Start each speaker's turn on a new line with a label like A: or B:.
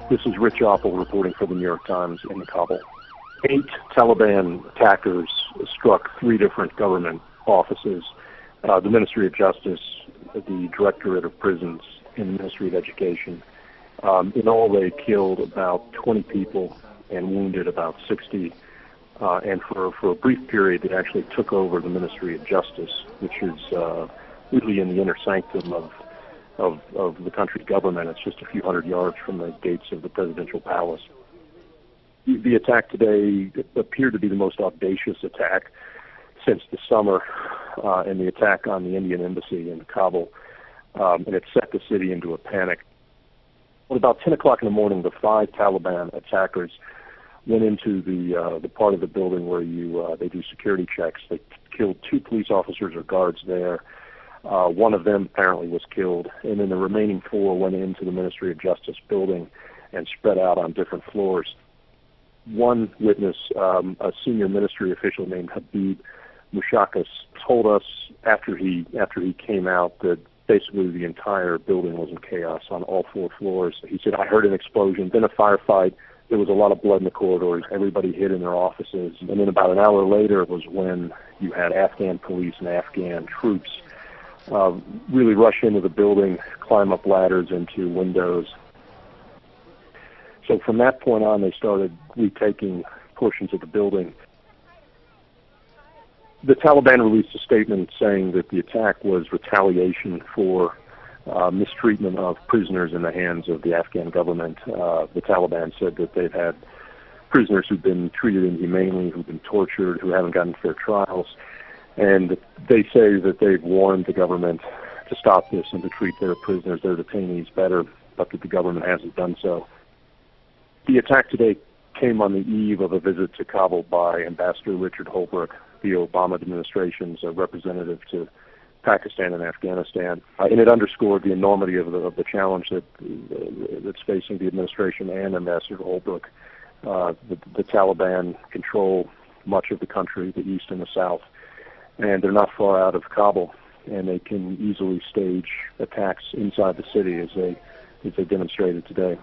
A: This is Rich Holbrooke reporting for the New York Times in Kabul. 8 Taliban attackers struck 3 different government offices, the Ministry of Justice, the Directorate of Prisons, and the Ministry of Education. In all, they killed about 20 people and wounded about 60. And for a brief period, they actually took over the Ministry of Justice, which is really in the inner sanctum of the country's government. It's just a few hundred yards from the gates of the presidential palace. The attack today appeared to be the most audacious attack since the summer, and the attack on the Indian embassy in Kabul, and it set the city into a panic. At about 10 o'clock in the morning, the 5 Taliban attackers went into the part of the building where they do security checks. They killed 2 police officers or guards there. One of them apparently was killed, and then the remaining 4 went into the Ministry of Justice building and spread out on different floors. One witness, a senior ministry official named Habib Mushakas, told us after he came out that basically the entire building was in chaos on all 4 floors. He said, "I heard an explosion, then a firefight. There was a lot of blood in the corridors. Everybody hid in their offices." And then about an hour later was when you had Afghan police and Afghan troops really rush into the building, climb up ladders into windows. So from that point on, they started retaking portions of the building. The Taliban released a statement saying that the attack was retaliation for mistreatment of prisoners in the hands of the Afghan government. The Taliban said that they've had prisoners who've been treated inhumanely, who've been tortured, who haven't gotten fair trials. And they say that they've warned the government to stop this and to treat their prisoners, their detainees, better, but that the government hasn't done so. The attack today came on the eve of a visit to Kabul by Ambassador Richard Holbrooke, the Obama administration's representative to Pakistan and Afghanistan, and it underscored the enormity of the challenge that's facing the administration and Ambassador Holbrooke. The Taliban control much of the country, the east and the south, and they're not far out of Kabul, and they can easily stage attacks inside the city as they demonstrated today.